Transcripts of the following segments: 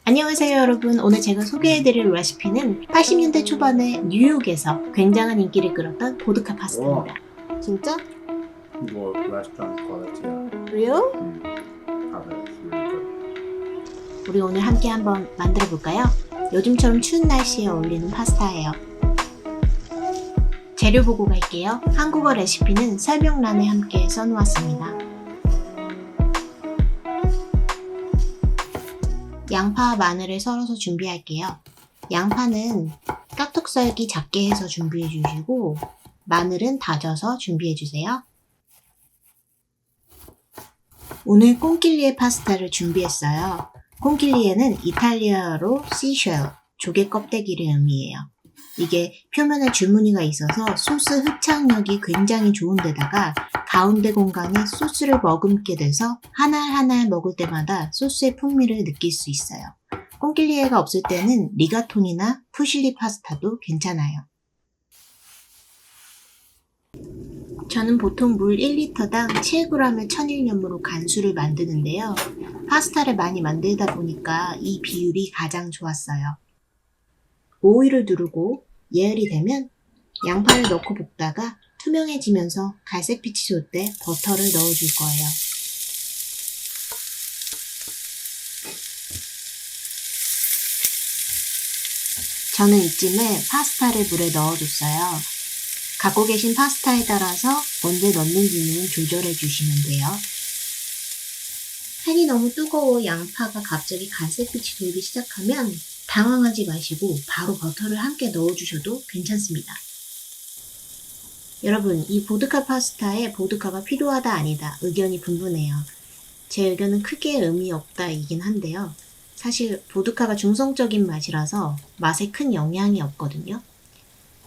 안녕하세요 여러분. 오늘 제가 소개해드릴 레시피는 80년대 초반에 뉴욕에서 굉장한 인기를 끌었던 보드카 파스타입니다. 진짜? Well, restaurant quality. Real? Have it. It's really good. 우리 오늘 함께 한번 만들어 볼까요? 요즘처럼 추운 날씨에 어울리는 파스타예요. 재료 보고 갈게요. 한국어 레시피는 설명란에 함께 써놓았습니다. 양파와 마늘을 썰어서 준비할게요. 양파는 깍둑 썰기 작게 해서 준비해 주시고 마늘은 다져서 준비해 주세요. 오늘 콘킬리에 파스타를 준비했어요. 콘킬리에는 이탈리아어로 seashell, 조개 껍데기를 의미해요. 이게 표면에 줄무늬가 있어서 소스 흡착력이 굉장히 좋은데다가 가운데 공간에 소스를 머금게 돼서 하나하나 먹을 때마다 소스의 풍미를 느낄 수 있어요. 콘킬리에가 없을 때는 리가톤이나 푸실리 파스타도 괜찮아요. 저는 보통 물 1리터당 7g의 천일염으로 간수를 만드는데요. 파스타를 많이 만들다 보니까 이 비율이 가장 좋았어요. 오일을 두르고 예열이 되면 양파를 넣고 볶다가 투명해지면서 갈색빛이 돌 때 버터를 넣어줄 거예요. 저는 이쯤에 파스타를 물에 넣어줬어요. 갖고 계신 파스타에 따라서 언제 넣는지는 조절해 주시면 돼요. 팬이 너무 뜨거워 양파가 갑자기 갈색빛이 돌기 시작하면 당황하지 마시고 바로 버터를 함께 넣어주셔도 괜찮습니다. 여러분, 이 보드카 파스타에 보드카가 필요하다 아니다 의견이 분분해요. 제 의견은 크게 의미 없다 이긴 한데요. 사실 보드카가 중성적인 맛이라서 맛에 큰 영향이 없거든요.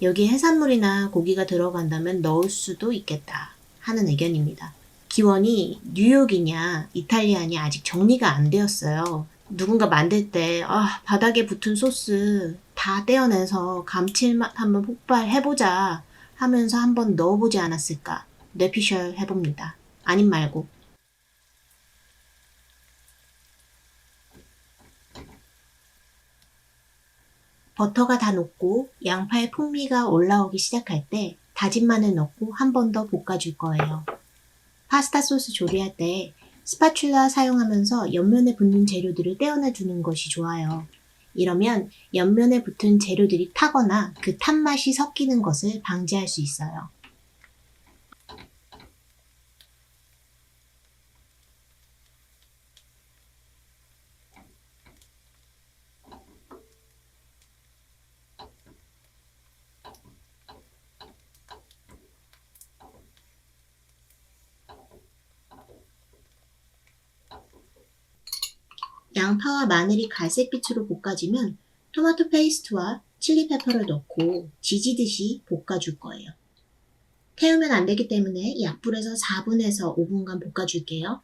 여기에 해산물이나 고기가 들어간다면 넣을 수도 있겠다 하는 의견입니다. 기원이 뉴욕이냐 이탈리아냐 아직 정리가 안 되었어요. 누군가 만들 때 바닥에 붙은 소스 다 떼어내서 감칠맛 한번 폭발해보자 하면서 한번 넣어보지 않았을까 뇌피셜 해봅니다. 아님 말고. 버터가 다 녹고 양파의 풍미가 올라오기 시작할 때 다진 마늘 넣고 한 번 더 볶아줄 거예요. 파스타 소스 조리할 때 스파츌라 사용하면서 옆면에 붙는 재료들을 떼어내주는 것이 좋아요. 이러면 옆면에 붙은 재료들이 타거나 그 탄 맛이 섞이는 것을 방지할 수 있어요. 양파와 마늘이 갈색빛으로 볶아지면 토마토 페이스트와 칠리 페퍼를 넣고 지지듯이 볶아줄 거예요. 태우면 안 되기 때문에 약불에서 4분에서 5분간 볶아줄게요.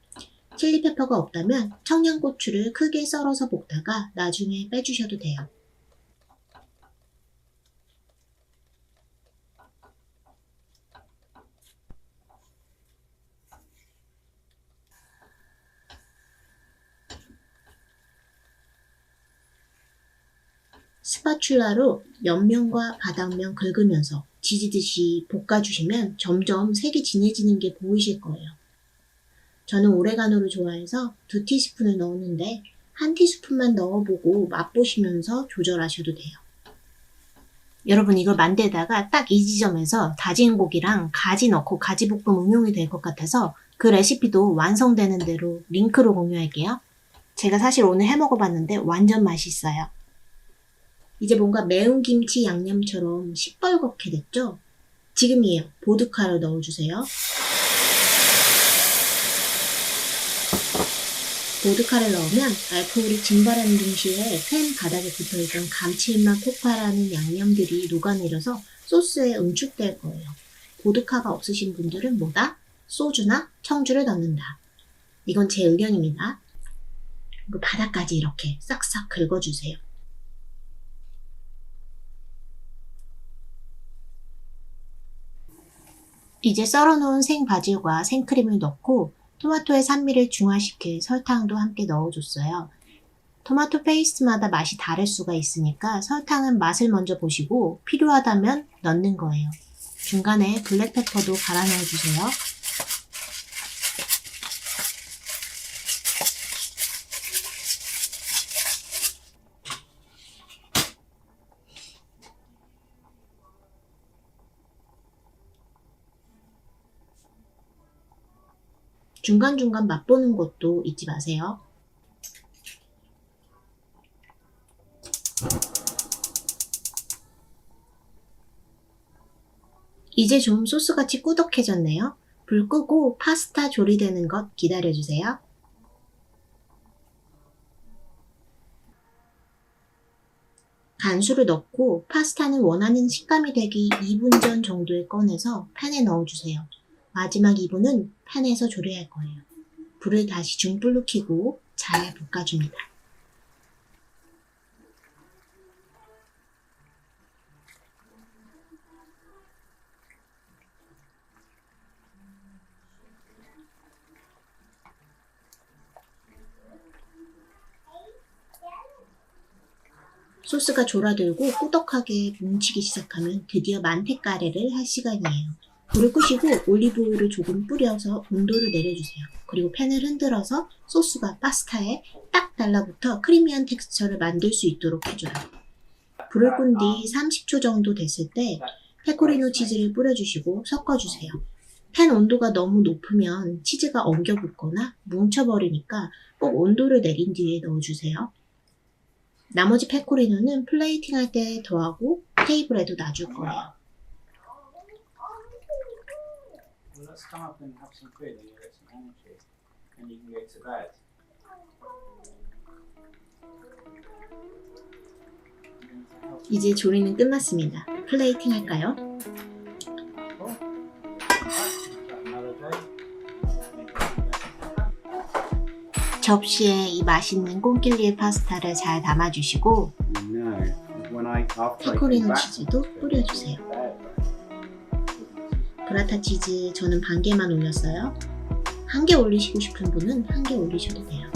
칠리 페퍼가 없다면 청양고추를 크게 썰어서 볶다가 나중에 빼주셔도 돼요. 스파츌라로 옆면과 바닥면 긁으면서 지지듯이 볶아주시면 점점 색이 진해지는 게 보이실 거예요. 저는 오레가노를 좋아해서 2티스푼을 넣었는데 1티스푼만 넣어보고 맛보시면서 조절하셔도 돼요. 여러분 이걸 만들다가 딱 이 지점에서 다진 고기랑 가지 넣고 가지볶음 응용이 될 것 같아서 그 레시피도 완성되는 대로 링크로 공유할게요. 제가 사실 오늘 해먹어봤는데 완전 맛있어요. 이제 뭔가 매운 김치 양념처럼 시뻘겋게 됐죠? 지금이에요. 보드카를 넣어주세요. 보드카를 넣으면 알코올이 증발하는 동시에 팬 바닥에 붙어있던 감칠맛 폭발하는 양념들이 녹아내려서 소스에 응축될 거예요. 보드카가 없으신 분들은 뭐다? 소주나 청주를 넣는다. 이건 제 의견입니다. 그리고 바닥까지 이렇게 싹싹 긁어주세요. 이제 썰어놓은 생바질과 생크림을 넣고 토마토의 산미를 중화시킬 설탕도 함께 넣어줬어요. 토마토 페이스트마다 맛이 다를 수가 있으니까 설탕은 맛을 먼저 보시고 필요하다면 넣는 거예요. 중간에 블랙페퍼도 갈아 넣어주세요. 중간중간 맛보는 것도 잊지 마세요. 이제 좀 소스같이 꾸덕해졌네요. 불 끄고 파스타 조리되는 것 기다려주세요. 간수를 넣고 파스타는 원하는 식감이 되기 2분 전 정도에 꺼내서 팬에 넣어주세요. 마지막 2분은 팬에서 조리할 거예요. 불을 다시 중불로 켜고 잘 볶아줍니다. 소스가 졸아들고 꾸덕하게 뭉치기 시작하면 드디어 만테카레를 할 시간이에요. 불을 끄시고 올리브오일을 조금 뿌려서 온도를 내려주세요. 그리고 팬을 흔들어서 소스가 파스타에 딱 달라붙어 크리미한 텍스처를 만들 수 있도록 해줘요. 불을 끈 뒤 30초 정도 됐을 때 페코리노 치즈를 뿌려주시고 섞어주세요. 팬 온도가 너무 높으면 치즈가 엉겨 붙거나 뭉쳐버리니까 꼭 온도를 내린 뒤에 넣어주세요. 나머지 페코리노는 플레이팅 할 때 더하고 테이블에도 놔줄 거예요. Well, let's come up and have some food and you get some energy and you can go to bed. 이제 조리는 끝났습니다. 플레이팅 할까요? Another day. 접시에 이 맛있는 꽁길리의 파스타를 잘 담아주시고 No. When after I 페코리노 came back 치즈도 from 뿌려주세요. bed, 브라타 치즈 저는 반 개만 올렸어요. 한 개 올리시고 싶은 분은 한 개 올리셔도 돼요.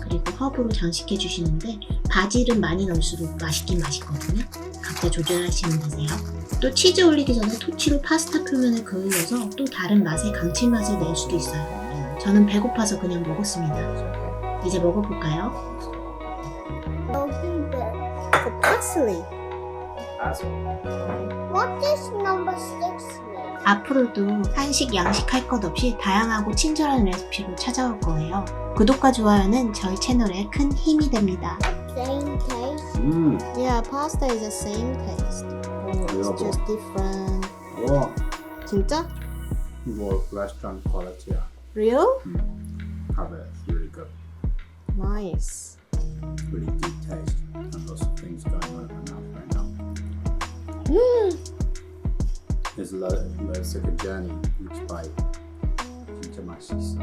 그리고 허브로 장식해 주시는데 바질은 많이 넣을수록 맛있긴 맛있거든요. 각자 조절하시면 되세요. 또 치즈 올리기 전에 토치로 파스타 표면을 그을려서 또 다른 맛의 감칠맛을 낼 수도 있어요. 저는 배고파서 그냥 먹었습니다. 이제 먹어볼까요? The parsley. That's all. What does number 6 mean? 앞으로도 한식, 양식 할 것 없이 다양하고 친절한 레시피로 찾아올 거예요. 구독과 좋아요는 저희 채널에 큰 힘이 됩니다. Same taste. Yeah, pasta is the same taste. It's just different. What? 진짜? More restaurant quality. Real? Have it. It's really good. Nice. Really deep taste. And lots of things going on in my mouth right now. It's like a journey each bite. 진짜 맛있어.